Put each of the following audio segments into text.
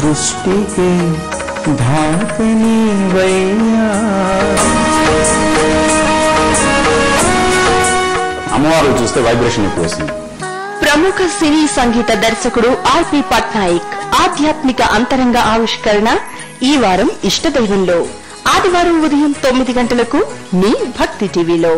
సృష్టికి ధాతని వయ్యా. అమ్మవారు చూస్తే వైబ్రేషన్ ఎక్కువ వస్తుంది. ప్రముఖ సినీ సంగీత దర్శకుడు ఆర్పి పట్నాయక్ ఆధ్యాత్మిక అంతరంగ ఆవిష్కరణ ఈ వారం ఇష్టదైవంలో ఆదివారం ఉదయం 9 గంటలకు మీ భక్తి టీవీలో.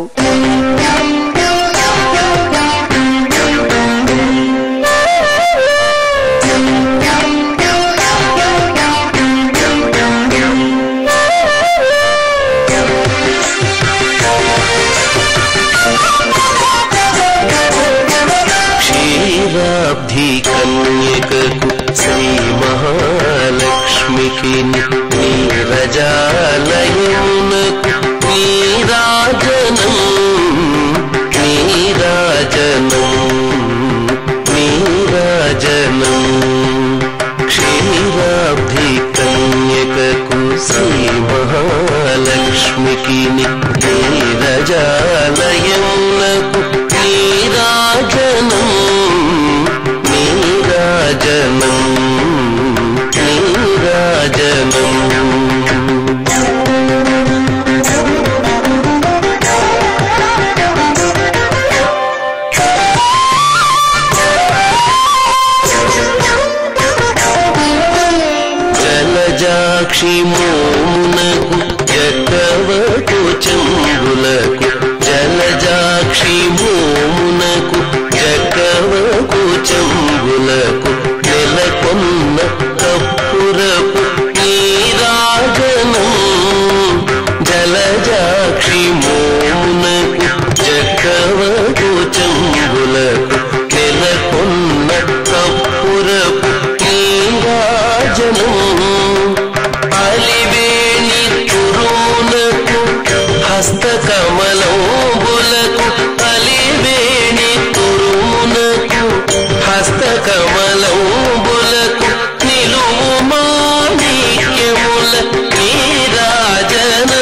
క్షీరాబ్ధి కన్యకకు శ్రీ మహాలక్ష్మికి నీరజాలయమునకు నీరాజనం నీరాజనం నీరాజనం. క్షీరాబ్ధి కన్యకకు శ్రీ మహాలక్ష్మికి నీరజాలయమునకు నీరాజనం నీరాజనం నీరాజనం. జలజాక్షి మోమునకు జగవకు చంబులకు జలజాక్షి మోమునకు జగవకు చంబులకు నెలకొన్న కప్పురపు నీరాజనం. జలజాక్షి మోమునకు జగవకు చంబులకు నెలకొన్న కప్పురపు నీరాజనం. అలివేణి తురుమునకు హస్తకమలంబులకు అలివేణి తురుమునకు హస్తకమలంబులకు నిలువు మాణిక్యముల నీరాజనం.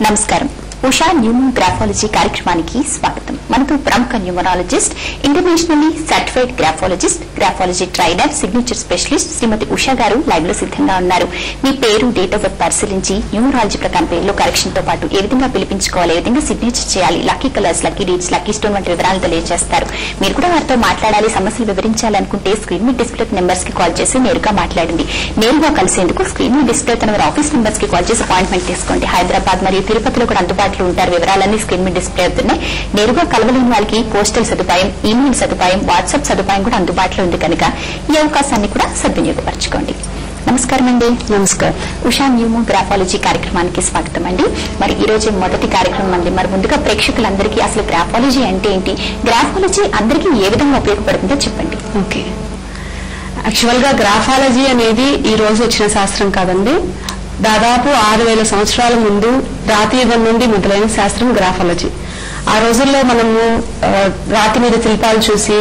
నమస్కారం. ఉషా న్యూమన్ గ్రాఫాలజీ కార్యక్రమానికి స్వాగతం. మనతో ప్రముఖ numerologist, internationally certified graphologist, graphology trainer, signature specialist Shrimati Usha garu live లో సిద్ధంగా ఉన్నారు. మీ పేరు, డేట్ ఆఫ్ బర్త్ పరిశీలించి న్యూమరాలజీ ప్రకారం పేరులో కరెక్షన్ తో పాటు ఏ విధంగా పిలిపించుకోవాలి, ఏ విధంగా సిగ్నేచర్ చేయాలి, lucky colours, lucky dates, lucky stone వంటి వివరాలు తెలియజేస్తారు. మీరు కూడా వారితో మాట్లాడాలి, సమస్యలు వివరించాలనుకుంటే స్క్రీన్ మీద డిస్ప్లే నెంబర్స్ కి కాల్ చేసి నేరుగా మాట్లాడండి. నేరుగా కలిసేందుకు స్క్రీన్ మీద డిస్ప్లే తన ఆఫీస్ నెంబర్స్ కి కాల్ చేసి అపాయింట్మెంట్ తీసుకోండి. హైదరాబాద్ మరియు తిరుపతిలో కూడా అందుబాటులో ఉంటారు. వివరాలన్నీ స్క్రీన్ మీద డిస్ప్లే అవుతున్నాయి. నేరుగా కలవలేని వాళ్ళకి పోస్టల్ సదుపాయం, ఈమెయిల్ సదుపాయం, వాట్సాప్ సదుపాయం కూడా అందుబాటులో ఉంది కనుక ఈ అవకాశాన్ని కూడా సద్వినియోగపరచుకోండి. నమస్కారం అండి. నమస్కారం. ఉషా న్యూమో గ్రాఫాలజీ కార్యక్రమానికి స్వాగతం అండి. మరి ఈ రోజు మొదటి కార్యక్రమం అండి. మరి ముందుగా ప్రేక్షకులందరికీ అసలు గ్రాఫాలజీ అంటే ఏంటి, గ్రాఫాలజీ అందరికీ ఏ విధంగా ఉపయోగపడుతుందో చెప్పండి. ఓకే, యాక్చువల్ గా గ్రాఫాలజీ అనేది ఈ రోజు వచ్చిన శాస్త్రం కాదండి. దాదాపు 6000 సంవత్సరాల ముందు రాతియుగం నుండి మొదలైన శాస్త్రం గ్రాఫాలజీ. ఆ రోజుల్లో మనము రాతి మీద శిల్పాలు చూసి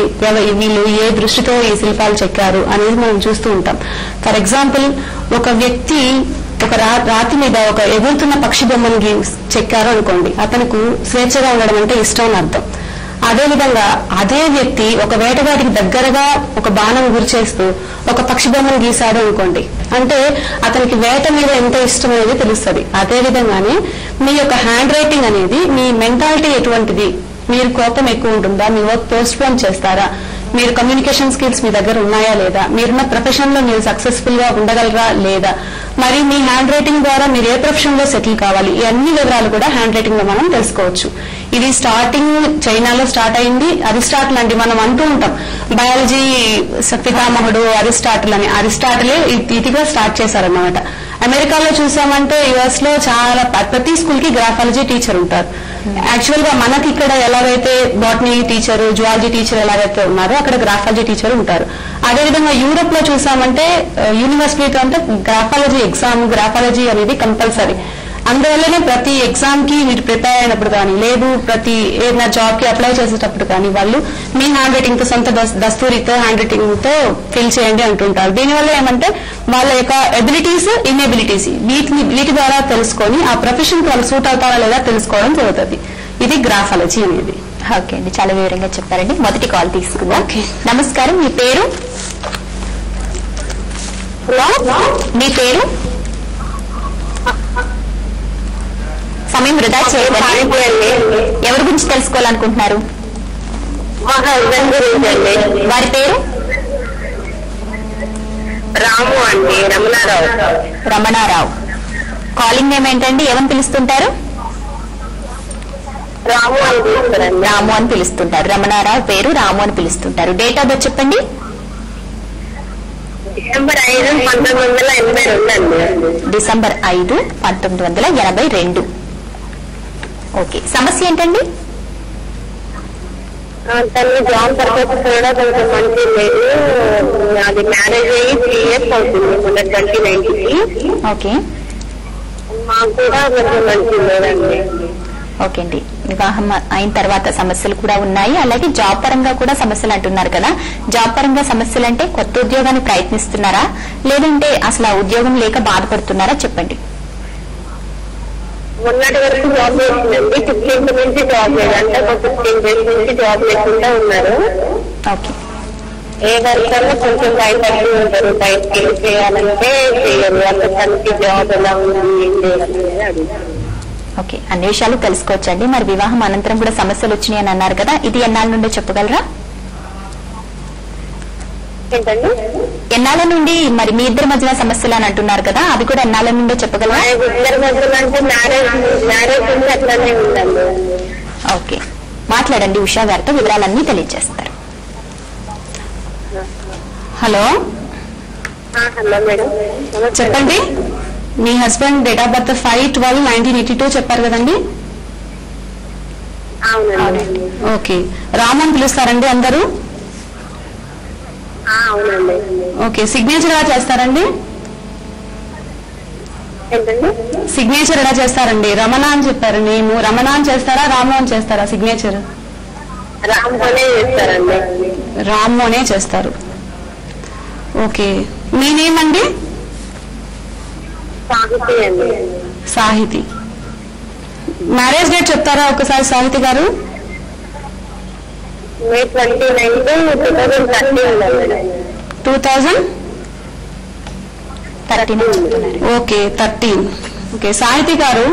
వీళ్ళు ఏ దృష్టితో ఈ శిల్పాలు చెక్కారు అనేది మనం చూస్తూ ఉంటాం. ఫర్ ఎగ్జాంపుల్, ఒక వ్యక్తి ఒక రాతి మీద ఒక ఎగురుతున్న పక్షి బొమ్మను చెక్కారు అనుకోండి, అతనికి స్వేచ్ఛగా ఉండడం అంటే ఇష్టం అని అర్థం. అదేవిధంగా అదే వ్యక్తి ఒక వేటగాడికి దగ్గరగా ఒక బాణం గురిచేస్తూ ఒక పక్షి బొమ్మను గీశాడు అనుకోండి, అంటే అతనికి వేట మీద ఎంత ఇష్టం అనేది తెలుస్తుంది. అదేవిధంగానే మీ యొక్క హ్యాండ్ రైటింగ్ అనేది మీ మెంటాలిటీ ఎటువంటిది, మీరు కోపం ఎక్కువ ఉంటుందా, మీ వర్క్ పోస్ట్ పోన్ చేస్తారా, మీరు కమ్యూనికేషన్ స్కిల్స్ మీ దగ్గర ఉన్నాయా లేదా, మీరున్న ప్రొఫెషన్ లో మీరు సక్సెస్ఫుల్ గా ఉండగలరా లేదా, మరి మీ హ్యాండ్ రైటింగ్ ద్వారా మీరు ఏ ప్రొఫెషన్ లో సెటిల్ కావాలి, ఈ అన్ని వివరాలు కూడా హ్యాండ్ రైటింగ్ లో మనం తెలుసుకోవచ్చు. ఇది స్టార్టింగ్ చైనాలో స్టార్ట్ అయింది. అరిస్టాటిల్ అండి, మనం అంటూ ఉంటాం బయాలజీ పితామహుడు అరిస్టాటిల్ అని. అరిస్టాటిలే ఇదిగా స్టార్ట్ చేశారన్నమాట. అమెరికాలో చూసామంటే యుఎస్ లో చాలా ప్రతి స్కూల్ కి గ్రాఫాలజీ టీచర్ ఉంటారు. యాక్చువల్ గా మనకి ఇక్కడ ఎలాగైతే బాటనీ టీచర్, జువాలజీ టీచర్ ఎలాగైతే ఉన్నారో అక్కడ గ్రాఫాలజీ టీచర్ ఉంటారు. అదేవిధంగా యూరోప్ లో చూసామంటే యూనివర్సిటీతో అంటే గ్రాఫాలజీ ఎగ్జామ్, గ్రాఫాలజీ అనేది కంపల్సరీ. అందువల్లనే ప్రతి ఎగ్జామ్ కి మీరు ప్రిపేర్ అయినప్పుడు కానీ, లేదు ప్రతి ఏదైనా జాబ్ కి అప్లై చేసేటప్పుడు కానీ వాళ్ళు మీ హ్యాండ్ రైటింగ్ తో, సొంత దస్తూరితో హ్యాండ్ రైటింగ్ తో ఫిల్ చేయండి అంటుంటారు. దీనివల్ల ఏమంటే వాళ్ళ యొక్క ఎబిలిటీస్, ఇన్ఎబిలిటీస్ వీటి ద్వారా తెలుసుకొని ఆ ప్రొఫెషన్ కి వాళ్ళు సూట్ అవుతారా లేదా తెలుసుకోవడం జరుగుతుంది. ఇది గ్రాఫాలజీ అనేది. ఓకే అండి, చాలా వివరంగా చెప్పారండి. మొదటి కాల్ తీసుకుందాం. నమస్కారం, మీ పేరు? మీ పేరు? సమయం వృధా చేయదండి. ఎవరి గురించి తెలుసుకోవాలనుకుంటున్నారు? మా హస్బెండ్ గురించి అండి. వారి పేరు? రాము అండి, రమణారావు. రమణారావు. కాలింగ్ నేమ్ ఏంటండి? ఏమని పిలుస్తుంటారు? రాము అని పిలుస్తారండి. రాము అని పిలుస్తుంటారు. రమణారావు పేరు రాము అని పిలుస్తుంటారు. డేట్ ఆఫ్ బర్త్ చెప్పండి. డిసెంబర్ 5, 1982 అండి. డిసెంబర్ 5, 1982. ఓకే, సమస్య ఏంటండి? తను జాబ్ పర్పస్ కూడా కొంచెం మంచి లేదు. అది మ్యారేజ్ అయ్యి 3 years అవుతుంది, మొన్న 2019కి. ఓకే, మాకు కూడా కొంచెం మంచి లేదండి. ఓకే అండి. వివాహం అయిన తర్వాత సమస్యలు కూడా ఉన్నాయి, అలాగే జాబ్ పరంగా కూడా సమస్యలు అంటున్నారు కదా. జాబ్ పరంగా సమస్యలు అంటే కొత్త ఉద్యోగాన్ని ప్రయత్నిస్తున్నారా, లేదంటే అసలు ఆ ఉద్యోగం లేక బాధపడుతున్నారా చెప్పండి. మొన్నటి వరకు జాబ్ చేసిందండి, 15th నుంచి జాబ్ లేదు. అంటే ఒక 15 days నుంచి జాబ్ లేకుండా ఉన్నారు. ఓకే, ఏ వర్షాల్లో కొంచెం భయపడుతూ ఉంటారు. బయటకి వెళ్ళి చేయాలంటే చేయరు. అంటే తనకి జాబ్ ఎలా ఉంది, ఏం చేయాలని అడుగుతారు. ఓకే, అన్ని విషయాలు తెలుసుకోవచ్చండి. మరి వివాహం అనంతరం కూడా సమస్యలు వచ్చినాయి అని అన్నారు కదా, ఇది ఎన్నాళ్ళ నుండి చెప్పగలరా? ఏంటండి? ఎన్నాళ్ళ నుండి మరి మీ ఇద్దరి మధ్యన సమస్యలు అని అంటున్నారు కదా, అవి కూడా ఎన్నాళ్ళ నుండో చెప్పగలరా? ఇద్దరి మధ్యలో అంటే మ్యారేజ్ ఉంది, అట్లానే ఉందండి. ఓకే, మాట్లాడండి. ఉషా గారితో వివరాలన్నీ తెలియజేస్తారు. హలో, హలో మేడం, చెప్పండి. మీ హస్బెండ్ డేట్ ఆఫ్ బర్త్ 5/12/1982 చెప్పారు కదండి. అవునండి. ఓకే, రామ్ అని పిలుస్తారండి అందరూ? అవునండి. ఓకే, సిగ్నేచర్ ఎలా చేస్తారండి? ఏంటండి? సిగ్నేచర్ ఎలా చేస్తారండి? రమణ అని చెప్పారు నేము. రమణ అని చేస్తారా, రాము అని చేస్తారా సిగ్నేచర్? రామ్తోనే చేస్తారండి. రాము అనే చేస్తారు. ఓకే, మీ నేమ్ అండి? సాహితి అండి. సాహితి. మ్యారేజ్ డేట్ చెప్తారా ఒకసారి సాహితి గారు? May 29, 2013 madam. 13 okay, 13. Okay, Sahithi గారు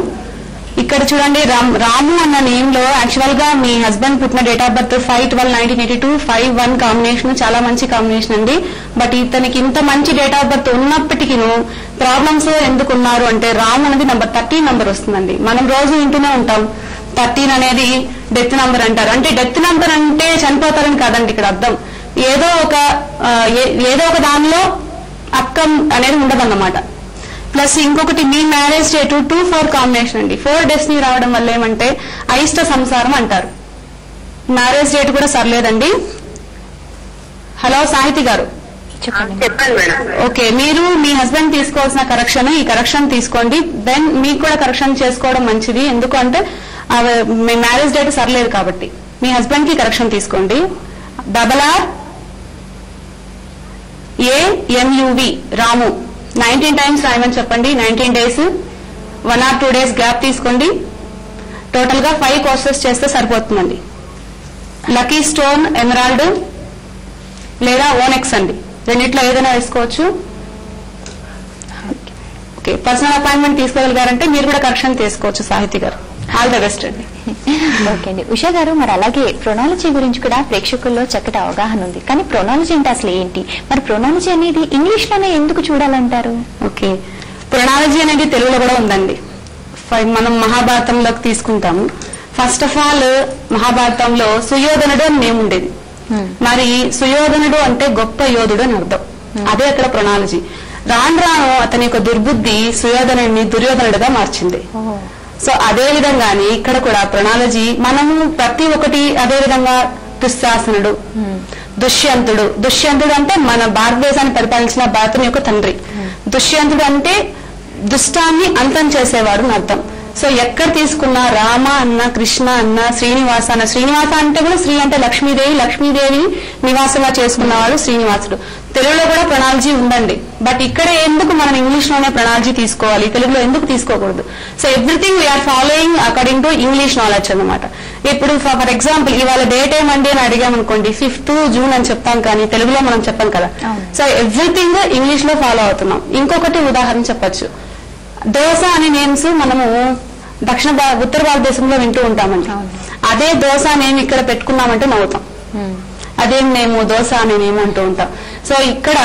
ఇక్కడ చూడండి, రాము అన్న నేమ్ లో యాక్చువల్ గా మీ హస్బెండ్ పుట్టిన డేట్ ఆఫ్ బర్త్ 5/12/1982, 5/1 కాంబినేషన్ చాలా మంచి కాంబినేషన్ అండి. బట్ ఇతనికి ఇంత మంచి డేట్ ఆఫ్ బర్త్ ఉన్నప్పటికీ ప్రాబ్లమ్స్ ఎందుకున్నారు అంటే రాము అనేది నెంబర్ 13 నంబర్ వస్తుందండి. మనం రోజు వింటూనే ఉంటాం 13 అనేది డెత్ నంబర్ అంటారు. అంటే డెత్ నంబర్ అంటే చనిపోతారని కాదండి ఇక్కడ అర్థం. ఏదో ఒక దానిలో అక్కం అనేది ఉండదన్నమాట. ప్లస్ ఇంకొకటి మీ మ్యారేజ్ డేట్ 2/4 కాంబినేషన్ అండి. 4 డెస్టినీ రావడం వల్ల ఏమంటే అయిష్ట సంసారం అంటారు. మ్యారేజ్ డేట్ కూడా సర్లేదండి. హలో సాహితి గారు, చెప్పండి మేడం. ఓకే, మీరు మీ హస్బెండ్ తీసుకోవాల్సిన కరెక్షన్, ఈ కరెక్షన్ తీసుకోండి. దెన్ మీకు కూడా కరెక్షన్ చేసుకోవడం మంచిది. ఎందుకంటే మీ మ్యారేజ్ డేట్ సర్లేదు కాబట్టి మీ హస్బెండ్ కి కరెక్షన్ తీసుకోండి. RRAMUV రాము 19 times రాయమని చెప్పండి. 19 days, 1 or 2 days గ్యాప్ తీసుకోండి. టోటల్ గా 5 కోర్సెస్ చేస్తే సరిపోతుందండి. లక్కీ స్టోన్ ఎమరాల్డ్ లేదా ఓనెక్స్ అండి, రెండిట్లో ఏదైనా వేసుకోవచ్చు. ఓకే, పర్సనల్ అపాయింట్మెంట్ తీసుకోగలిగారంటే మీరు కూడా కరెక్షన్ తీసుకోవచ్చు సాహితి గారు. ఆల్ ద బెస్ట్ అండి. ఓకే అండి. ఉషా గారు, మరి అలాగే ప్రొనాలజీ గురించి కూడా ప్రేక్షకుల్లో చక్కటి అవగాహన ఉంది. కానీ ప్రొనాలజీ అంటే అసలు ఏంటి? మరి ప్రొనాలజీ అనేది ఇంగ్లీష్ లోనే ఎందుకు చూడాలంటారు? ఓకే, ప్రొనాలజీ అనేది తెలుగులో కూడా ఉందండి. మనం మహాభారతంలోకి తీసుకుంటాము. ఫస్ట్ ఆఫ్ ఆల్ మహాభారతంలో సుయోధనుడు అని నేమ్ ఉండేది. మరి సుయోధనుడు అంటే గొప్ప యోధుడు అని అర్థం. అదే అక్కడ ప్రొనాలజీ. రాను రాను అతని యొక్క దుర్బుద్ధి సుయోధనుడిని దుర్యోధనుడిగా మార్చింది. సో అదే విధంగానే ఇక్కడ కూడా ప్రొనాలజీ మనము ప్రతి ఒక్కటి అదే విధంగా దుశ్శాసనుడు, దుష్యంతుడు అంటే మన భారతదేశాన్ని పరిపాలించిన భారతుని యొక్క తండ్రి. దుష్యంతుడు అంటే దుష్టాన్ని అంతం చేసేవాడు అని అర్థం. సో ఎక్కడ తీసుకున్నా రామ అన్న, కృష్ణ అన్న, శ్రీనివాస అన్న, శ్రీనివాస అంటే కూడా శ్రీ అంటే లక్ష్మీదేవి నివాసంగా చేసుకున్నవాడు శ్రీనివాసుడు. తెలుగులో కూడా ప్రొనాలజీ ఉందండి. బట్ ఇక్కడ ఎందుకు మనం ఇంగ్లీష్ లోనే ప్రొనాలజీ తీసుకోవాలి, తెలుగులో ఎందుకు తీసుకోకూడదు? So everything we are following according to English knowledge అన్నమాట. ఇప్పుడు ఫర్ ఎగ్జాంపుల్ ఇవాళ డేట్ ఏమండి అని అడిగామనుకోండి, 5th June అని చెప్తాం, కానీ తెలుగులో మనం చెప్పాం కదా. సో ఎవ్రీథింగ్ ఇంగ్లీష్ లో ఫాలో అవుతున్నాం. ఇంకొకటి ఉదాహరణ చెప్పొచ్చు, దోశ అనే నేమ్స్ మనము ఉత్తర భారతదేశంలో వింటూ ఉంటామండి. అదే దోశ నేమ్ ఇక్కడ పెట్టుకున్నామంటే నవ్వుతాం. అదేం నేము దోశ అనే నేమ్ అంటూ ఉంటాం. సో ఇక్కడ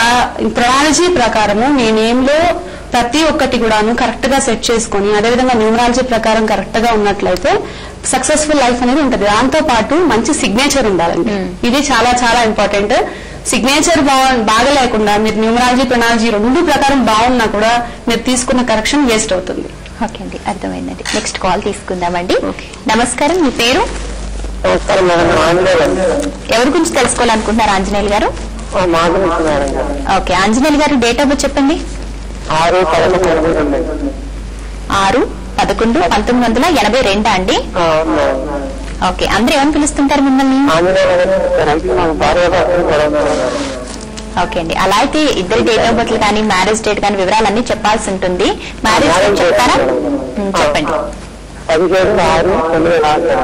ప్రొనాలజీ ప్రకారము మీ నేమ్ లో ప్రతి ఒక్కటి కూడాను కరెక్ట్ గా సెట్ చేసుకుని, అదేవిధంగా న్యూమరాలజీ ప్రకారం కరెక్ట్ గా ఉన్నట్లయితే సక్సెస్ఫుల్ లైఫ్ అనేది ఉంటుంది. దాంతో పాటు మంచి సిగ్నేచర్ ఉండాలండి. ఇది చాలా చాలా ఇంపార్టెంట్. సిగ్నేచర్ బాగా లేకుండా మీరు న్యూమరాలజీ ప్రొనాలజీ రెండు ప్రకారం బాగున్నా కూడా మీరు తీసుకున్న కరెక్షన్ వేస్ట్ అవుతుంది. ఓకే అండి, అర్థమైందండి. నెక్స్ట్ కాల్ తీసుకుందామండి. నమస్కారం, మీ పేరు? ఎవరి గురించి తెలుసుకోవాలనుకుంటున్నారు ఆంజనేయులు గారు? ఓకే, ఆంజనేయులు గారు డేట్ ఆఫ్ బర్త్ చెప్పండి. 6/11/1982 అండి. ఓకే, అందరూ ఏమని పిలుస్తుంటారు మిమ్మల్ని? ఓకే అండి, అలా అయితే ఇద్దరి డేట్ ఆఫ్ బర్త్ కానీ మ్యారేజ్ డేట్ కానీ వివరాలన్నీ చెప్పాల్సి ఉంటుంది. మ్యారేజ్ డేట్ చెప్తారా? చెప్పండి. 17/6/2006.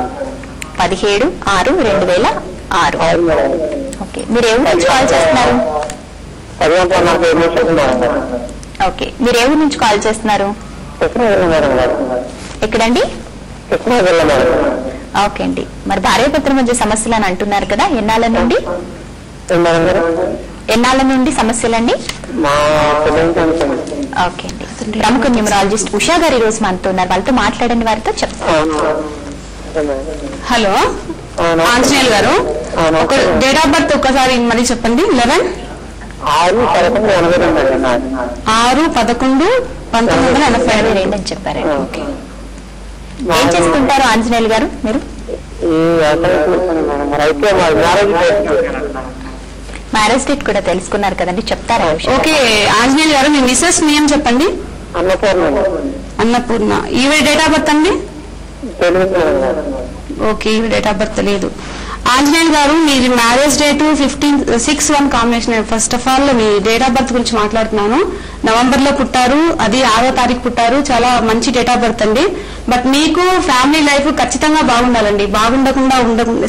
ఓకే, మీరు ఏ ఊరు నుంచి కాల్ చేస్తున్నారు? ఓకే, మీరు ఏ ఊరు నుంచి కాల్ చేస్తున్నారు? ఎక్కడండి? ఓకే అండి, మరి భార్యాభర్తల మధ్య సమస్యలు అని అంటున్నారు కదా, ఎన్నాళ్ళ నుండి సమస్యలండి? ఓకే అండి, ప్రముఖ న్యూమరాలజిస్ట్ ఉషా గారు ఈ రోజు మనతో ఉన్నారు. వాళ్ళతో మాట్లాడండి, వారితో చెప్తాను. హలో ఆంజనేయులు గారు, ఒక డేట్ ఆఫ్ బర్త్ ఒక్కసారి మరి చెప్పండి. 6/11/1982 అని చెప్పారు. ఓకే, ఏం చేస్తుంటారు ఆంజనేయులు గారు మీరు? మ్యారేజ్ డేట్ కూడా తెలుసుకున్నారు కదండి, చెప్తారా? ఓకే ఆంజనేయులు గారు, మీ మిసెస్ నేమ్ చెప్పండి. అన్నపూర్ణ. ఈవిడ డేట్ ఆఫ్ బర్త్ అండి? ఓకే, ఈవిడ డేట్ ఆఫ్ బర్త్ లేదు. ఆంజనేయులు గారు, మీ marriage date 15/6/1 combination. First of all మీ డేట్ ఆఫ్ బర్త్ గురించి మాట్లాడుతున్నాను. నవంబర్ లో పుట్టారు, అది 6వ తారీఖు పుట్టారు. చాలా మంచి డేట్ ఆఫ్ బర్త్ అండి. బట్ మీకు ఫ్యామిలీ లైఫ్ ఖచ్చితంగా బాగుండాలండి, బాగుండకుండా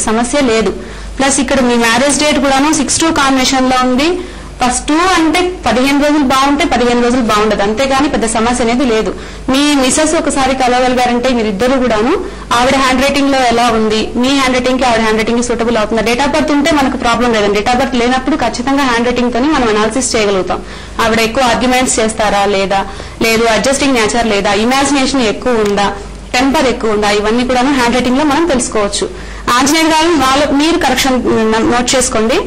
సమస్య లేదు. ప్లస్ ఇక్కడ మీ మ్యారేజ్ డేట్ కూడాను 6/2 కాంబినేషన్ లో ఉంది. ఫస్ట్ 2 అంటే 15 రోజులు బాగుంటే 15 రోజులు బాగుండదు, అంతేగాని పెద్ద సమస్య అనేది లేదు. మీ మిసెస్ ఒకసారి కలవగలిగారంటే మీరిద్దరు కూడాను ఆవిడ హ్యాండ్ రైటింగ్ లో ఎలా ఉంది, మీ హ్యాండ్ రైటింగ్ కి ఆవిడ హ్యాండ్ రైటింగ్ కి సూటబుల్ అవుతుంది. డేట్ ఆఫ్ బర్త్ ఉంటే మనకు ప్రాబ్లం లేదండి. డేట్ ఆఫ్ బర్త్ లేనప్పుడు ఖచ్చితంగా హ్యాండ్ రైటింగ్ తోని మనం అనాలిసిస్ చేయగలుగుతాం. ఆవిడ ఎక్కువ ఆర్గ్యుమెంట్స్ చేస్తారా లేదా, లేదు అడ్జస్టింగ్ నేచర్ లేదా, ఇమాజినేషన్ ఎక్కువ ఉందా, టెంపర్ ఎక్కువ ఉందా, ఇవన్నీ కూడా హ్యాండ్ రైటింగ్ లో మనం తెలుసుకోవచ్చు. ఆంజనేయులు గారు, మీరు కరెక్షన్ నోట్ చేసుకోండి.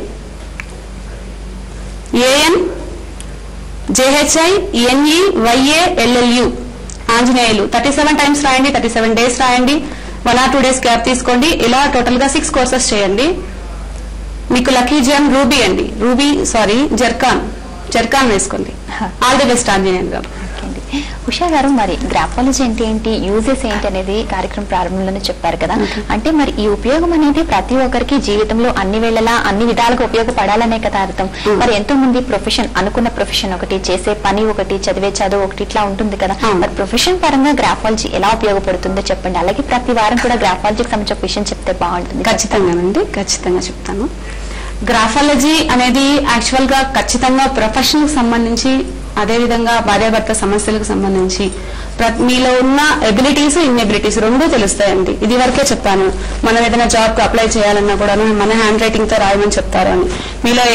ANJHINEYALLU ఆంజనేయులు. 37 టైమ్స్ రాయండి, 37 డేస్ రాయండి, 1 or 2 days గ్యాప్ తీసుకోండి. ఇలా టోటల్ గా 6 కోర్సెస్ చేయండి. మీకు లక్కీ జెమ్ రూబీ అండి, జర్కాన్ వేసుకోండి. ఆల్ ది బెస్ట్ ఆంజనేయులు గారు. ఉషా గారు, మరి గ్రాఫాలజీ అంటే ఏంటి, యూజెస్ ఏంటి అనేది కార్యక్రమం ప్రారంభంలోనే చెప్పారు కదా. అంటే మరి ఈ ఉపయోగం అనేది ప్రతి ఒక్కరికి జీవితంలో అన్ని వేళలా అన్ని విధాలుగా ఉపయోగపడాలనే కదా అర్థం. మరి ఎంతో మంది ప్రొఫెషన్, అనుకున్న ప్రొఫెషన్ ఒకటి, చేసే పని ఒకటి, చదివే చదువు ఒకటి, ఇట్లా ఉంటుంది కదా. మరి ప్రొఫెషన్ పరంగా గ్రాఫాలజీ ఎలా ఉపయోగపడుతుందో చెప్పండి. అలాగే ప్రతి వారం కూడా గ్రాఫాలజీకి సంబంధించిన విషయం చెప్తే బాగుంటుంది. ఖచ్చితంగానండి, ఖచ్చితంగా చెప్తాను. గ్రాఫాలజీ అనేది యాక్చువల్ గా ఖచ్చితంగా ప్రొఫెషన్ కి సంబంధించి, అదేవిధంగా భార్యాభర్త సమస్యలకు సంబంధించి మీలో ఉన్న ఎబిలిటీస్ ఇన్ఎబిలిటీస్ రెండూ తెలుస్తాయండి. ఇది వరకే చెప్పాను, మనం ఏదైనా జాబ్ కు అప్లై చేయాలన్నా కూడా మన హ్యాండ్ రైటింగ్ తో రాయమని చెప్తారు అని. మీలో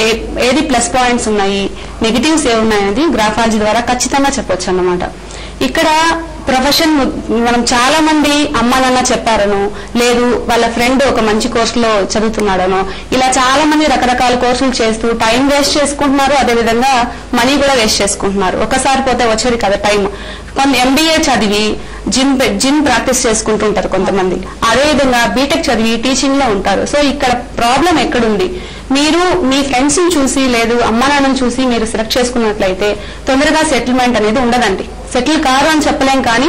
ఏది ప్లస్ పాయింట్స్ ఉన్నాయి, నెగిటివ్స్ ఏమున్నాయని గ్రాఫాలజీ ద్వారా ఖచ్చితంగా చెప్పొచ్చు అన్నమాట. ఇక్కడ ప్రొఫెషన్ మనం చాలా మంది అమ్మా నాన్న చెప్పారనో, లేదు వాళ్ళ ఫ్రెండ్ ఒక మంచి కోర్సులో చదువుతున్నాడనో, ఇలా చాలా మంది రకరకాల కోర్సులు చేస్తూ టైం వేస్ట్ చేసుకుంటున్నారు, అదేవిధంగా మనీ కూడా వేస్ట్ చేసుకుంటున్నారు. ఒకసారి పోతే వచ్చేది కదా టైం. కొంత ఎంబీఏ చదివి జిమ్ ప్రాక్టీస్ చేసుకుంటూ ఉంటారు కొంతమంది, అదేవిధంగా బీటెక్ చదివి టీచింగ్ లో ఉంటారు. సో ఇక్కడ ప్రాబ్లం ఎక్కడుంది? మీరు మీ ఫ్రెండ్స్ ని చూసి లేదు అమ్మా నాన్నని చూసి మీరు సెలెక్ట్ చేసుకున్నట్లయితే తొందరగా సెటిల్మెంట్ అనేది ఉండదండి. సెటిల్ కారు అని చెప్పలేం, కానీ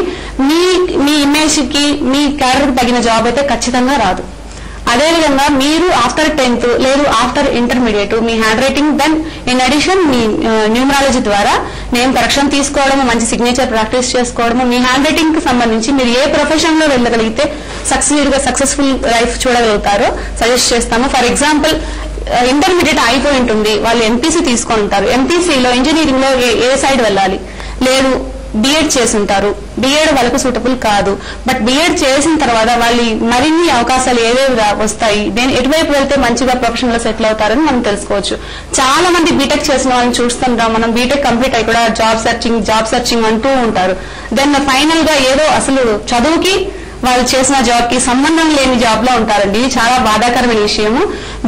మీ ఇమేజ్ కి మీ క్యారెక్టర్ కి తగిన జాబ్ అయితే ఖచ్చితంగా రాదు. అదేవిధంగా మీరు ఆఫ్టర్ 10th లేదు ఆఫ్టర్ ఇంటర్మీడియట్ మీ handwriting, then in addition మీ న్యూమరాలజీ ద్వారా నేమ్ కరెక్షన్ తీసుకోవడము, మంచి సిగ్నేచర్ ప్రాక్టీస్ చేసుకోవడము, మీ హ్యాండ్ రైటింగ్ కి సంబంధించి మీరు ఏ ప్రొఫెషన్ లో వెళ్ళగలిగితే సక్సెస్ఫుల్ లైఫ్ చూడగలుగుతారో సజెస్ట్ చేస్తాము. ఫర్ ఎగ్జాంపుల్ ఇంటర్మీడియట్ అయిపోయి ఉంటుంది, వాళ్ళు ఎంపీసీ తీసుకొని ఉంటారు. ఎంపీసీలో ఇంజనీరింగ్ లో ఏ సైడ్ వెళ్ళాలి, లేదు బిఎడ్ చేసి ఉంటారు, బిఎడ్ వాళ్ళకు సూటబుల్ కాదు. బట్ బిఎడ్ చేసిన తర్వాత వాళ్ళు మరిన్ని అవకాశాలు ఏవేవి వస్తాయి, ఎటువైపు వెళ్తే మంచిగా ప్రొఫెషన్ లో సెటిల్ అవుతారని మనం తెలుసుకోవచ్చు. చాలా మంది బీటెక్ చేసిన వాళ్ళని చూస్తుంటాం మనం. బీటెక్ కంప్లీట్ అయి కూడా జాబ్ సర్చింగ్ అంటూ ఉంటారు. దెన్ ఫైనల్ గా ఏదో అసలు చదువుకి వాళ్ళు చేసిన జాబ్ కి సంబంధం లేని జాబ్ లో ఉంటారండి. ఇది చాలా బాధాకరమైన విషయము.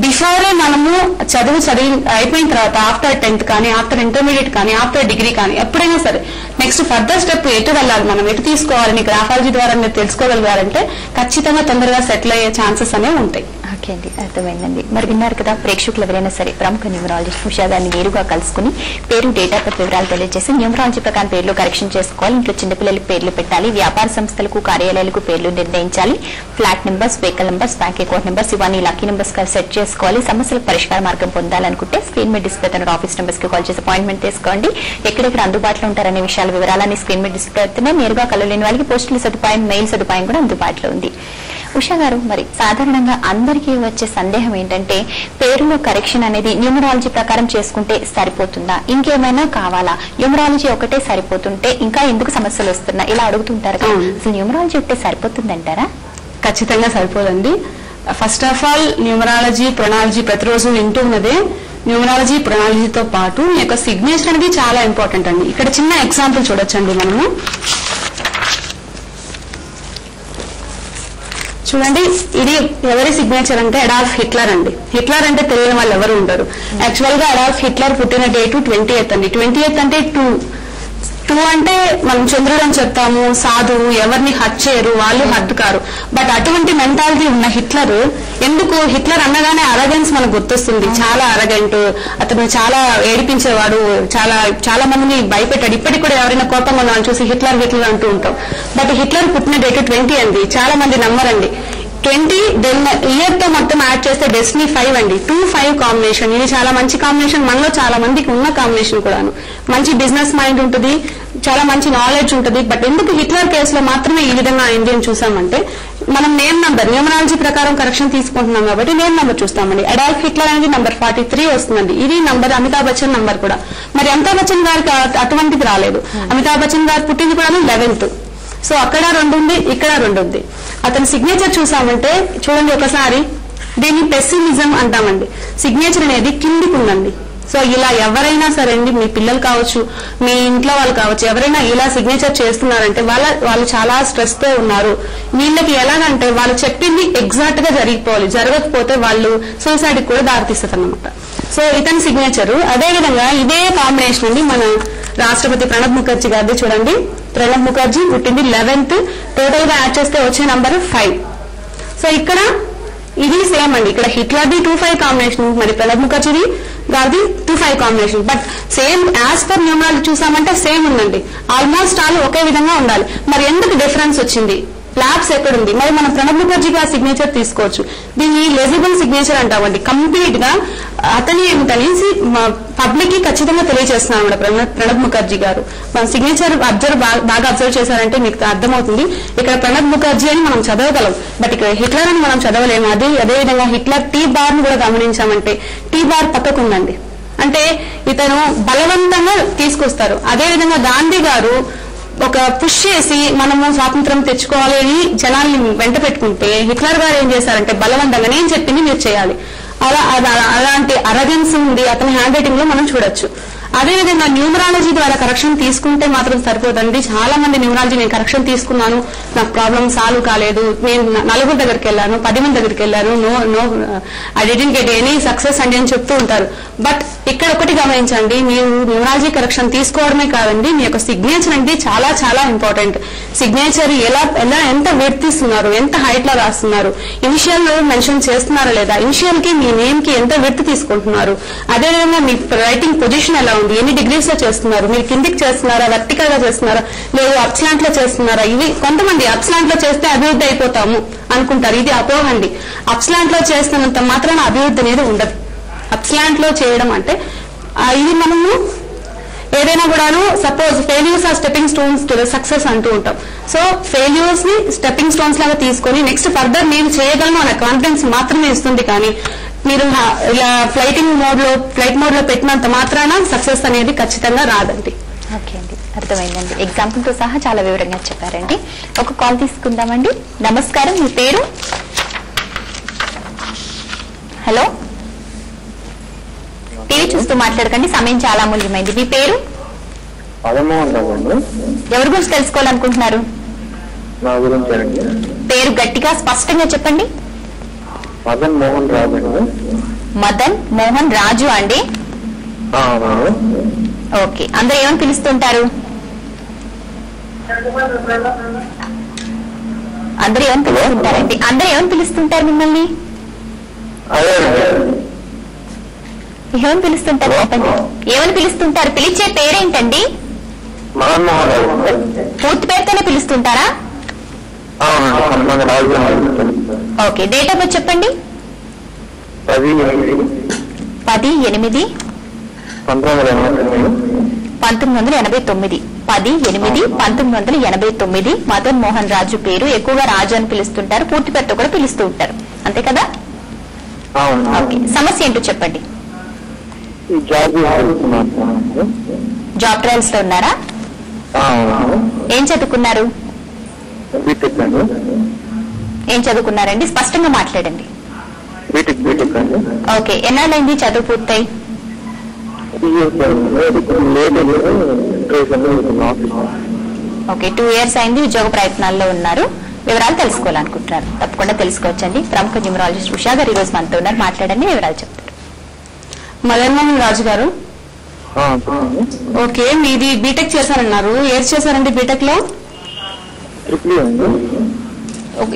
బిఫోరే మనము చదివి అయిపోయిన తర్వాత ఆఫ్టర్ 10th కానీ ఆఫ్టర్ ఇంటర్మీడియట్ కానీ ఆఫ్టర్ డిగ్రీ కానీ ఎప్పుడైనా సరే నెక్స్ట్ ఫర్దర్ స్టెప్ ఎటు వెళ్ళాలి, మనం ఎటు తీసుకోవాలని గ్రాఫాలజీ ద్వారా మీరు తెలుసుకోగలిగారంటే ఖచ్చితంగా తొందరగా సెటిల్ అయ్యే ఛాన్సెస్ అనేవి ఉంటాయి. ఓకే అండి, అర్థమైందండి. మరి విన్నారు కదా, ప్రేక్షకులు ఎవరైనా సరే ప్రముఖ న్యూమరాలజిస్ట్ ఉషా గారిని నేరుగా కలుసుకుని పేరు, డేట్ ఆఫ్ బర్త్ వివరాలు తెలియజేసి న్యూమరాలజీ ప్రకారం పేర్లు కరెక్షన్ చేసుకోవాలి. ఇంట్లో చిన్నపిల్లలకి పేర్లు పెట్టాలి, వ్యాపార సంస్థలకు కార్యాలయాలకు పేర్లు నిర్ణయించాలి, flat numbers, vehicle numbers, bank account numbers ఇవన్నీ లక్కీ నెంబర్స్ గా సెట్ చేసుకోవాలి. సమస్యలకు పరిష్కార మార్గం పొందాలనుకుంటే స్క్రీన్ మీద డిస్ప్లే తన ఆఫీస్ నెంబర్స్ కి కాల్ చేసి అపాయింట్మెంట్ తీసుకోండి. ఎక్కడెక్కడ అందుబాటులో ఉంటారనే విషయాల వివరాలని స్క్రీన్ మీద డిస్ప్లే అవుతున్నాయి. నేరుగా కలవలేని వాళ్ళకి పోస్టుల సదుపాయం, మెయిల్ సదుపాయం కూడా అందుబాటులో ఉంది. ఉషా గారు, మరి సాధారణంగా అందరికీ వచ్చే సందేహం ఏంటంటే పేరులో కరెక్షన్ అనేది న్యూమరాలజీ ప్రకారం చేసుకుంటే సరిపోతుందా, ఇంకేమైనా కావాలా, న్యూమరాలజీ ఒకటే సరిపోతుంటే ఇంకా ఎందుకు సమస్యలు వస్తున్నా ఇలా అడుగుతుంటారు కదా, అసలు న్యూమరాలజీ ఒకటే సరిపోతుందంటారా? ఖచ్చితంగా సరిపోదండి. ఫస్ట్ ఆఫ్ ఆల్ న్యూమరాలజీ, ప్రొనాలజీ ప్రతిరోజు వింటూ ఉన్నదే. న్యూమరాలజీ, ప్రొనాలజీతో పాటు మీ యొక్క సిగ్నేచర్ అనేది చాలా ఇంపార్టెంట్ అండి. ఇక్కడ చిన్న ఎగ్జాంపుల్ చూడొచ్చండి మనము. చూడండి, ఇది ఎవరి సిగ్నేచర్ అంటే అడాల్ఫ్ హిట్లర్ అండి. హిట్లర్ అంటే తెలియని వాళ్ళు ఎవరు ఉండరు. యాక్చువల్ గా అడాల్ఫ్ హిట్లర్ పుట్టిన డేట్ 28th అండి. 28th అంటే 2 అంటే మనం చంద్రుడు అని చెప్తాము, సాధువు, ఎవరిని హత్య చేయరు, వాళ్ళు హద్దు కారు. బట్ అటువంటి మెంటాలిటీ ఉన్న హిట్లర్, ఎందుకు హిట్లర్ అనగానే అరగెన్స్ మనకు గుర్తొస్తుంది. చాలా అరగెంట్, అతను చాలా ఏడిపించేవాడు, చాలా మందిని భయపెట్టాడు. ఇప్పటికి కూడా ఎవరైనా కోపంగా ఉన్నాను చూసి హిట్లర్ అంటూ ఉంటాం. బట్ హిట్లర్ పుట్టిన డేట్ 20 అండి. చాలా మంది నమ్మరండి. 20 దెన్ ఇయర్ తో మొత్తం యాడ్ చేస్తే డెస్టినీ 5 అండి. 2-5 కాంబినేషన్, ఇది చాలా మంచి కాంబినేషన్. మనలో చాలా మందికి ఉన్న కాంబినేషన్ కూడాను. మంచి బిజినెస్ మైండ్ ఉంటుంది, చాలా మంచి నాలెడ్జ్ ఉంటుంది. బట్ ఎందుకు హిట్లర్ కేసులో మాత్రమే ఈ విధంగా అయింది అని చూసామంటే, మనం నేమ్ నంబర్ న్యూమరాలజీ ప్రకారం కరెక్షన్ తీసుకుంటున్నాం కాబట్టి నేమ్ నంబర్ చూస్తామండి. అడాల్ఫ్ హిట్లర్ అనేది నంబర్ 43 వస్తుందండి. ఇది నంబర్ అమితాబ్ బచ్చన్ నంబర్ కూడా. మరి అమితాబ్ బచ్చన్ గారికి అటువంటిది రాలేదు. అమితాబ్ బచ్చన్ గారు పుట్టింది కూడా 11th. సో అక్కడ 2 ఉంది, ఇక్కడ 2 ఉంది. అతని సిగ్నేచర్ చూసామంటే చూడండి ఒకసారి, దీన్ని పెసిమిజం అంటామండి. సిగ్నేచర్ అనేది కిందికి ఉందండి. సో ఇలా ఎవరైనా సరే అండి, మీ పిల్లలు కావచ్చు, మీ ఇంట్లో వాళ్ళు కావచ్చు, ఎవరైనా ఇలా సిగ్నేచర్ చేస్తున్నారంటే వాళ్ళు చాలా స్ట్రెస్ తో ఉన్నారు. వీళ్ళకి ఎలాగంటే వాళ్ళు చెప్పింది ఎగ్జాక్ట్ గా జరిగిపోవాలి, జరగకపోతే వాళ్ళు సూసైడ్ కూడా దారితీస్తుంది అన్నమాట. సో ఇతని సిగ్నేచర్ అదే విధంగా ఇదే కాంబినేషన్ అండి. మన రాష్ట్రపతి ప్రణబ్ ముఖర్జీ గారిది చూడండి. ప్రణబ్ ముఖర్జీ పుట్టింది 11th, టోటల్ గా యాడ్ చేస్తే వచ్చే నంబర్ 5. సో ఇక్కడ ఇది సేమ్ అండి. ఇక్కడ హిట్లర్ది 2-5 కాంబినేషన్, మరి ప్రణబ్ ముఖర్జీది గారిది 2-5 combination. But same as per numerology చూసామంటే సేమ్ ఉందండి. ఆల్మోస్ట్ ఆల్ ఒకే విధంగా ఉండాలి. మరి ఎందుకు డిఫరెన్స్ వచ్చింది, ల్యాబ్స్ ఎక్కడుంది? మరి మనం ప్రణబ్ ముఖర్జీ గారి సిగ్నేచర్ తీసుకోవచ్చు. దీన్ని లెజిబుల్ సిగ్నేచర్ అంటామండి. కంప్లీట్ గా అతని ఏమిటనేసి పబ్లిక్ కి ఖచ్చితంగా తెలియజేస్తున్నాడు ప్రణబ్ ముఖర్జీ గారు. మన సిగ్నేచర్ బాగా అబ్జర్వ్ చేశారంటే మీకు అర్థమవుతుంది. ఇక్కడ ప్రణబ్ ముఖర్జీ అని మనం చదవగలం, బట్ ఇక్కడ హిట్లర్ అని మనం చదవలేము. అదేవిధంగా హిట్లర్ టీ బార్ ను కూడా గమనించామంటే టీ బార్ పక్కకు ఉందండి. అంటే ఇతను బలవంతంగా తీసుకొస్తారు. అదేవిధంగా గాంధీ గారు ఒక పుష్ చేసి మనము స్వాతంత్రం తెచ్చుకోవాలి అని జనాల్ని వెంట పెట్టుకుంటే హిట్లర్ గారు ఏం చేశారంటే బలవంతంగా నేను చెప్పింది మీరు చేయాలి అలాంటి అరగెన్స్ ఉంది అతని హ్యాండ్ రైటింగ్ లో మనం చూడొచ్చు. అదేవిధంగా న్యూమరాలజీ ద్వారా కరెక్షన్ తీసుకుంటే మాత్రం సరిపోదండి. చాలా మంది న్యూమరాలజీ నేను కరెక్షన్ తీసుకున్నాను, నాకు ప్రాబ్లం సాల్వ్ కాలేదు, నేను 4 దగ్గరికి వెళ్ళాను, 10 మంది దగ్గరికి వెళ్ళాను, no I didn't get any success అండి అని చెప్తూ ఉంటారు. బట్ ఇక్కడ ఒకటి గమనించండి, మీరు న్యూమరాలజీ కరెక్షన్ తీసుకోవడమే కాదండి, మీ యొక్క సిగ్నేచర్ అనేది చాలా చాలా ఇంపార్టెంట్. సిగ్నేచర్ ఎలా ఎంత విడ్త్ ఇస్తున్నారు, ఎంత హైట్ లో రాస్తున్నారు, ఇనిషియల్ మెన్షన్ చేస్తున్నారా లేదా, ఇనిషియల్ కి మీ నేమ్ కి ఎంత విడ్త్ తీసుకుంటున్నారు, అదేవిధంగా మీ రైటింగ్ పొజిషన్ ఎలా ఉంది, ఎన్ని డిగ్రీస్ లో చేస్తున్నారు, మీరు కిందికి చేస్తున్నారా, వర్టికల్ గా చేస్తున్నారా, లేదు అప్స్లాంట్ లో చేస్తున్నారా. ఇవి కొంతమంది అప్స్లాంట్ లో చేస్తే అభివృద్ధి అయిపోతాము అనుకుంటారు, ఇది అపోహ అండి. అప్స్లాంట్ లో చేస్తున్నంత మాత్రాన అభివృద్ధి అనేది ఉండదు. అప్స్లాంట్ లో చేయడం అంటే ఇది మనము ఏదైనా కూడాను suppose failures are stepping stones to the success అంటూ ఉంటాం. సో ఫెయిల్యూర్స్ ని స్టెప్పింగ్ స్టోన్స్ లాగా తీసుకొని నెక్స్ట్ ఫర్దర్ నేను చేయగలను అనే కాన్ఫిడెన్స్ మాత్రమే ఇస్తుంది. కానీ మీరు ఇలా ఫ్లైట్ మోడ్ లో పెట్టినంత మాత్రాన సక్సెస్ అనేది ఖచ్చితంగా రాదండి. ఓకే అండి, అర్థమైందండి. ఎగ్జాంపుల్ తో సహా చాలా వివరంగా చెప్పారండి. ఒక కాల్ తీసుకుందామండి. నమస్కారం, మీ పేరు? హలో, టీవీ చూస్తూ మాట్లాడకండి, సమయం చాలా అమూల్యమైంది. మీ పేరు? ఎవరి గురించి తెలుసుకోవాలనుకుంటున్నారు? పేరు గట్టిగా స్పష్టంగా చెప్పండి. మదన్ మోహన్ రాజు. మదన్ మోహన్ రాజు అండి. ఓకే, అందరూ ఏమని పిలుస్తుంటారు? అందరూ ఏమని పిలుస్తుంటారండి? అందరూ ఏమని పిలుస్తుంటారు మిమ్మల్ని? ఏమని పిలుస్తుంటారు చెప్పండి. ఏమని పిలుస్తుంటారు? పిలిచే పేరేంటండి? పూర్తి పేరుతోనే పిలుస్తుంటారా? ఓకే, డేట్ ఆఫ్ బర్త్ చెప్పండి. 10/8/1989. 10/8/1989 మదన్ మోహన్ రాజు పేరు. ఎక్కువగా రాజు అని పిలుస్తుంటారు, పూర్తి పేరుతో కూడా పిలుస్తూ ఉంటారు, అంతే కదా? ఓకే, సమస్య ఏంటో చెప్పండి. జాబ్ ట్రయల్స్ లో ఉన్నారా? ఏం చదువుకున్నారు? ఏం చదువుకున్నారండి? స్పష్టంగా మాట్లాడండి. ఓకే, ఎన్నాళ్ళైంది చదువు పూర్తయి? ఓకే, 2 years అయింది. ఉద్యోగ ప్రయత్నాల్లో ఉన్నారు. వివరాలు తెలుసుకోవాలనుకుంటున్నారు, తప్పకుండా తెలుసుకోవచ్చండి. ప్రముఖ న్యూమరాలజిస్ట్ ఉషా గారు ఈ రోజు మనతో ఉన్నారు, మాట్లాడండి, వివరాలు చెప్తారు. మదన్ మోహన్ రాజు గారు, ఓకే, మీది బీటెక్ చేశారన్నారు. ఏది చేశారండి బీటెక్ లో?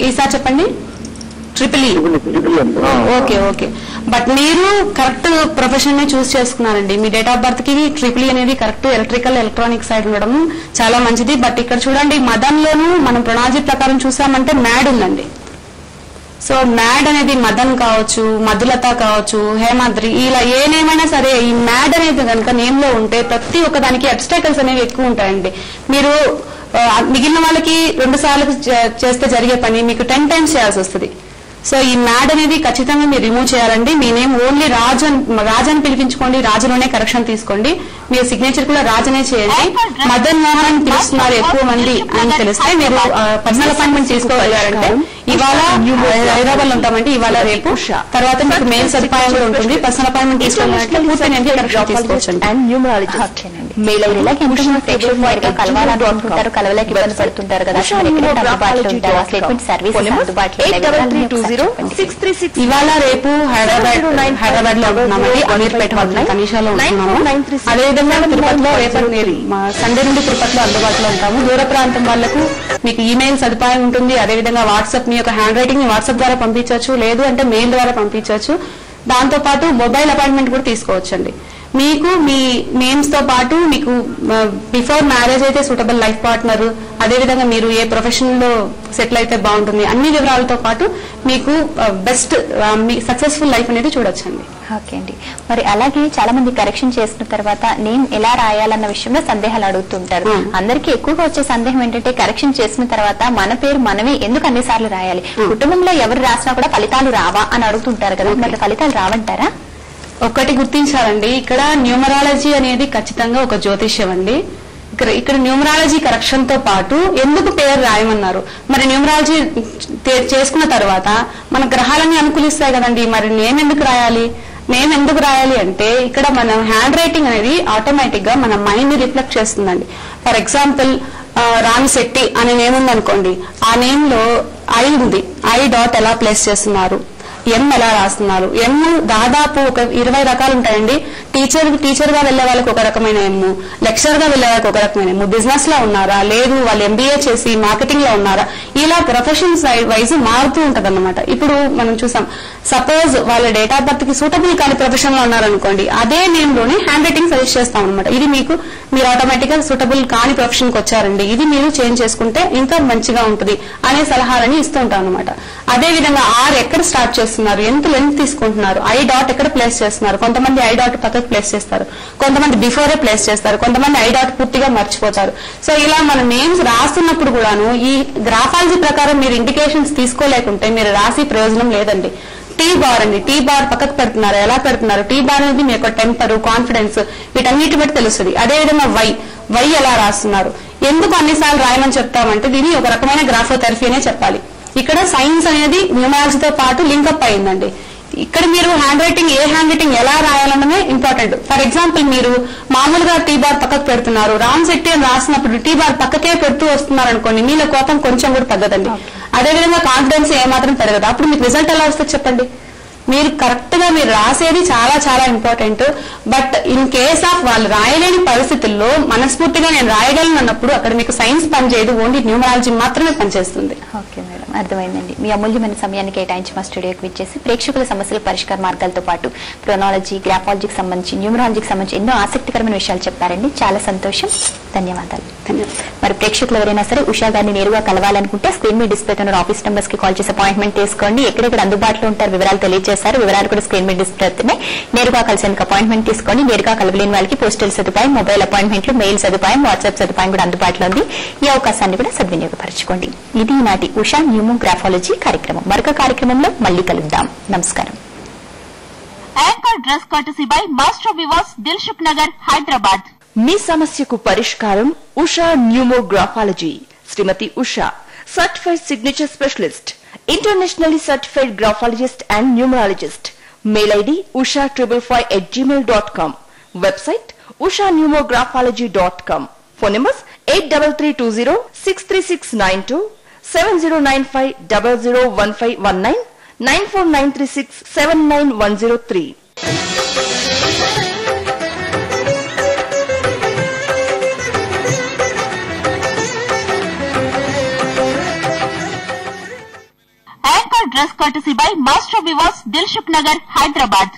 ఈసారి చెప్పండి. Triple E. Okay okay, but మీరు కరెక్ట్ ప్రొఫెషన్ ని చూస్ చేసుకున్నారండి. మీ డేట్ ఆఫ్ బర్త్ కి ట్రిపుల్ ఈ అనేది కరెక్ట్, ఎలక్ట్రానిక్ సైడ్ ఉండడం చాలా మంచిది. బట్ ఇక్కడ చూడండి, మదన్ లోను మనం ప్రొనాలజీ ప్రకారం చూసామంటే మ్యాడ్ ఉందండి. సో మ్యాడ్ అనేది మదన్ కావచ్చు, మధులత కావచ్చు, హేమాద్రి, ఇలా ఏ నేమైనా సరే ఈ మ్యాడ్ అనేది కనుక నేమ్ లో ఉంటే ప్రతి ఒక్క దానికి అబ్స్టాకల్స్ అనేవి ఎక్కువ ఉంటాయండి. మీరు మిగిలిన వాళ్ళకి 2 సార్లు చేస్తే జరిగే పని మీకు 10 times చేయాల్సి వస్తుంది. సో ఈ మ్యాడ్ అనేది ఖచ్చితంగా మీరు రిమూవ్ చేయాలండి. మీ నేమ్ ఓన్లీ రాజు అని పిలిపించుకోండి, రాజులోనే కరెక్షన్ తీసుకోండి. మీరు సిగ్నేచర్ కూడా రాజనే చేయండి. మదన్ మోహన్ అని పిలుస్తున్నారు ఎక్కువ మంది అని తెలిస్తే మీరు పర్సనల్ అపాయింట్మెంట్ తీసుకోగలిగారంటే ఇవాళ హైదరాబాద్ లో ఉంటామంటే ఇవాళ రేపు, తర్వాత మీకు మెయిల్ సదుపాయం కూడా ఉంటుంది. పర్సనల్ అపాయింట్మెంట్ తీసుకోవాలంటే పూర్తి కరెక్షన్ తీసుకోవచ్చండి. మెయిల్ ఐడీలా కలవాలనుకుంటారు, కలవలేక ఇబ్బంది పడుతుంటారు కదా, అందుబాటులో ఉంటారు, స్టేట్మెంట్ సర్వీస్ అందుబాటులో. ఇవాళ రేపు హైదరాబాద్ లో ఉంటున్నామండి, అమీర్పేట కనీషాలో ఉంటున్నాము. అదేవిధంగా తిరుపతిలో రేపటి సండే నుండి తిరుపతిలో అందుబాటులో ఉంటాము. దూర ప్రాంతం వాళ్లకు మీకు ఈమెయిల్ సదుపాయం ఉంటుంది. అదేవిధంగా వాట్సాప్, మీ యొక్క హ్యాండ్ రైటింగ్ ని వాట్సాప్ ద్వారా పంపించవచ్చు, లేదు అంటే మెయిల్ ద్వారా పంపించవచ్చు. దాంతో పాటు మొబైల్ అపాయింట్మెంట్ కూడా తీసుకోవచ్చండి. మీకు మీ నేమ్స్ తో పాటు మీకు బిఫోర్ మ్యారేజ్ అయితే సూటబుల్ లైఫ్ పార్ట్నర్, అదేవిధంగా మీరు ఏ ప్రొఫెషన్ లో సెటిల్ అయితే బాగుంటుంది, అన్ని వివరాలతో పాటు మీకు బెస్ట్ సక్సెస్ఫుల్ లైఫ్ అనేది చూడొచ్చండి. ఓకే అండి, మరి అలాగే చాలా మంది కరెక్షన్ చేసిన తర్వాత నేమ్ ఎలా రాయాలన్న విషయంలో సందేహాలు అడుగుతుంటారు. అందరికీ ఎక్కువగా వచ్చే సందేహం ఏంటంటే కరెక్షన్ చేసిన తర్వాత మన పేరు మనమే ఎందుకు అన్నిసార్లు రాయాలి, కుటుంబంలో ఎవరు రాసినా కూడా ఫలితాలు రావా అని అడుగుతుంటారు కదా, మరి ఫలితాలు రావంటారా? ఒక్కటి గుర్తించాలండి, ఇక్కడ న్యూమరాలజీ అనేది ఖచ్చితంగా ఒక జ్యోతిష్యం అండి. ఇక్కడ న్యూమరాలజీ కరెక్షన్ తో పాటు ఎందుకు పేరు రాయమన్నారు? మరి న్యూమరాలజీ చేసుకున్న తర్వాత మన గ్రహాలన్నీ అనుకూలిస్తాయి కదండి, మరి నేమ్ ఎందుకు రాయాలి అంటే ఇక్కడ మన హ్యాండ్ రైటింగ్ అనేది ఆటోమేటిక్ గా మన మైండ్ ని రిఫ్లెక్ట్ చేస్తుందండి. ఫర్ ఎగ్జాంపుల్ రామిశెట్టి అనే నేమ్ ఉందనుకోండి, ఆ నేమ్ లో ఐ ఉంది, ఐ డాట్ ఎలా ప్లేస్ చేస్తున్నారు, ఎం ఎలా రాస్తున్నారు. ఎం దాదాపు ఒక 20 రకాలు ఉంటాయండి. టీచర్ గా వెళ్లే వాళ్ళకి ఒక రకమైన ఎమ్ము, లెక్చరర్ గా వెళ్లే వాళ్ళకి ఒక రకమైన ఎమ్ము, బిజినెస్ లో ఉన్నారా, లేదు వాళ్ళు MBA చేసి మార్కెటింగ్ లో ఉన్నారా, ఇలా ప్రొఫెషన్స్ వైజ్ మారుతూ ఉంటదన్నమాట. ఇప్పుడు మనం చూసాం, సపోజ్ వాళ్ళ డేట్ ఆఫ్ బర్త్ కి సూటబుల్ కాని ప్రొఫెషన్ లో ఉన్నారనుకోండి, అదే నేమ్ లోనే హ్యాండ్ రైటింగ్ సజెస్ట్ చేస్తాం అనమాట. ఇది మీరు ఆటోమేటిక్ గా సూటబుల్ కాని ప్రొఫెషన్ కి వచ్చారండి, ఇది మీరు చేంజ్ చేసుకుంటే ఇంకా మంచిగా ఉంటుంది అనే సలహాలని ఇస్తూ ఉంటాం అనమాట. అదే విధంగా ఆర్ ఎక్కడ స్టార్ట్ చేస్తున్నారు, ఎంత లెంత్ తీసుకుంటున్నారు, ఐ డాట్ ఎక్కడ ప్లేస్ చేస్తున్నారు. కొంతమంది ఐ డాట్ పక్కకు ప్లేస్ చేస్తారు, కొంతమంది బిఫోరే ప్లేస్ చేస్తారు, కొంతమంది ఐ డాట్ పూర్తిగా మర్చిపోతారు. సో ఇలా మన నేమ్స్ రాస్తున్నప్పుడు కూడాను ఈ గ్రాఫాలజీ ప్రకారం మీరు ఇండికేషన్స్ తీసుకోలేకుంటే మీరు రాసి ప్రయోజనం లేదండి. టీ బార్ అండి, టీ బార్ పక్కకు పెడుతున్నారు, ఎలా పెడుతున్నారు, టీ బార్ అనేది మీ యొక్క టెంపర్, కాన్ఫిడెన్స్ వీటన్నిటి బట్టి తెలుస్తుంది. అదేవిధంగా వై ఎలా రాస్తున్నారు, ఎందుకు అన్నిసార్లు రాయమని చెప్తామంటే దీన్ని ఒక రకమైన గ్రాఫోథెరపీ అనే చెప్పాలి. ఇక్కడ సైన్స్ అనేది న్యూమరాలజీతో పాటు లింకప్ అయిందండి. ఇక్కడ మీరు హ్యాండ్ రైటింగ్ ఎలా రాయాలన్నదే ఇంపార్టెంట్. ఫర్ ఎగ్జాంపుల్ మీరు మామూలుగా టీ బార్ పక్కకు పెడుతున్నారు, రామ్ శెట్టి అని రాసినప్పుడు టీ బార్ పక్కకే పెడుతూ వస్తున్నారు అనుకోండి, మీలో కోపం కొంచెం కూడా తగ్గదండి. అదేవిధంగా కాన్ఫిడెన్స్ ఏమాత్రం పెరగదు. అప్పుడు మీకు రిజల్ట్ ఎలా వస్తుంది చెప్పండి? మీరు కరెక్ట్ గా మీరు రాసేది చాలా చాలా important. But in case of వాళ్ళు రాయలేని పరిస్థితుల్లో మనస్ఫూర్తిగా నేను రాయగలను అన్నప్పుడు అక్కడ మీకు సైన్స్ పనిచేయదు, ఓన్లీ న్యూమరాలజీ మాత్రమే పనిచేస్తుంది. ఓకే మేడం, అర్థమైందండి. మీ అమూల్యమైన సమయాన్ని కేటాయించి మా స్టూడియోకి విచ్చేసి ప్రేక్షకుల సమస్యల పరిష్కార మార్గాలతో పాటు క్రోనాలజీ, గ్రాఫాలజీకి సంబంధించి, న్యూమరాలజీకి సంబంధించి ఎన్నో ఆసక్తికరమైన విషయాలు చెప్పారండి. చాలా సంతోషం, ధన్యవాదాలు. మరి ప్రేక్షకులు ఎవరైనా సరే ఉషా గారిని నేరుగా కలవాలనుకుంటే స్క్రీన్ మీద డిస్ప్లే ఉన్న ఆఫీస్ నెంబర్స్ కి కాల్ చేసి అపాయింట్మెంట్ తీసుకోండి. ఎక్కడెక్కడ అందుబాటులో ఉంటారు వివరాలు తెలియజేస్తారు. వివరాలు కూడా స్క్రీన్ మీద డిస్ప్లే అవుతున్నాయి. నేరుగా కలిసేందుకు అపాయింట్మెంట్ తీసుకోండి. నేరుగా కలవలేని వాళ్ళకి పోస్టల్ సదుపాయం, మొబైల్ అపాయింట్మెంట్లు, మెయిల్ సదుపాయం, వాట్సాప్ సదుపాయం కూడా అందుబాటులో ఉంది. ఈ అవకాశాన్ని కూడా సద్వినియోగపరచుకోండి. ఇది ఈనాటి ఉషా న్యూమోగ్రాఫాలజీ కార్యక్రమం. మరొక కార్యక్రమంలో మళ్లీ కలుద్దాం. నమస్కారం. Anchor dress courtesy by master వివాస్, దిల్సుఖ్ నగర్, హైదరాబాద్. మీ సమస్యకు పరిష్కారం Usha numographology. Shrimati Usha certified signature specialist, internationally certified graphologist and numerologist. Mail ID usha555@gmail.com. Website ushanumographology.com. Phone numbers 8332063692, 7095001519, 9493679103. Anchor dress courtesy by master వివాస్, దిల్సుఖ్ నగర్, హైదరాబాద్.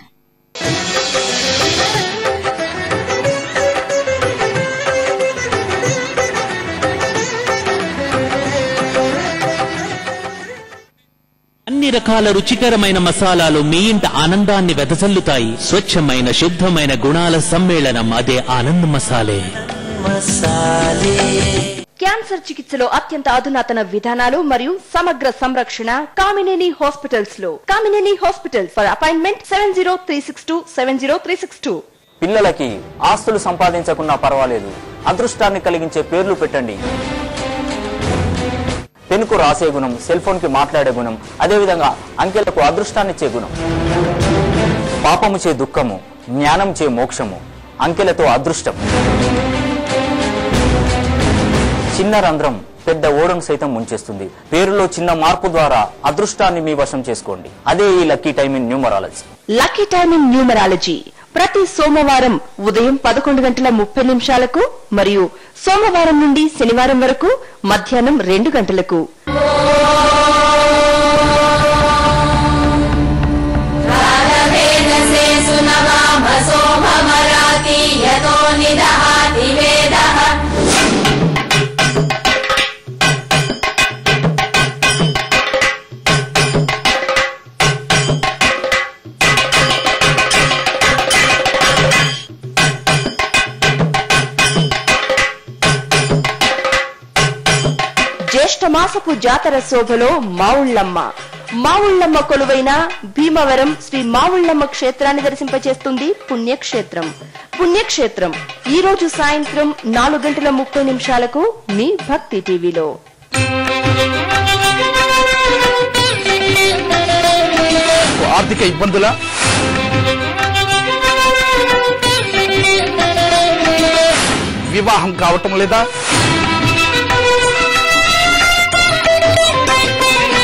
అన్ని రకాల రుచికరమైన మసాలాలు మీ ఇంట ఆనందాన్ని వెదజల్లుతాయి. స్వచ్ఛమైన శుద్ధమైన గుణాల సమ్మేళనం, అదే ఆనంద్ మసాలే. క్యాన్సర్ చికిత్సలో అత్యంత అధునాతన విధానాలు మరియు సమగ్ర సంరక్షణ కామినేని హాస్పిటల్స్ లో. కామినేని హాస్పిటల్స్. For appointment 7036270362. పిల్లలకి ఆస్తులు సంపాదించకున్నా పర్వాలేదు, అదృష్టాన్ని కలిగించే పేర్లు పెట్టండి. పెన్కు రాసే గుణం, సెల్ ఫోన్ కి మాట్లాడే గుణం, అదేవిధంగా అంకెలకు అదృష్టాన్నిచ్చే గుణం. పాపము చే దుఃఖము, జ్ఞానం చే మోక్షము, అంకెలతో అదృష్టం. చిన్న రంధ్రం పెద్ద ఓడను సైతం ముంచేస్తుంది. పేరులో చిన్న మార్పు ద్వారా అదృష్టాన్ని మీ వశం చేసుకోండి. అదే ఈ lucky time in numerology. Lucky time in numerology ప్రతి సోమవారం ఉదయం 11:30 మరియు సోమవారం నుండి శనివారం వరకు మధ్యాహ్నం 2 గంటలకు. జ్యేష్ఠమాస మాసపు జాతర శోభలో మావుళ్ళమ్మ. మావుళ్ళమ్మ కొలువైన భీమవరం శ్రీ మావుళ్ళమ్మ క్షేత్రాన్ని దర్శింపచేస్తుంది పుణ్యక్షేత్రం. పుణ్యక్షేత్రం ఈ రోజు సాయంత్రం 4:30 మీ భక్తి టీవీలో. ఆర్థిక ఇబ్బందుల వివాహం కావటం లేదా,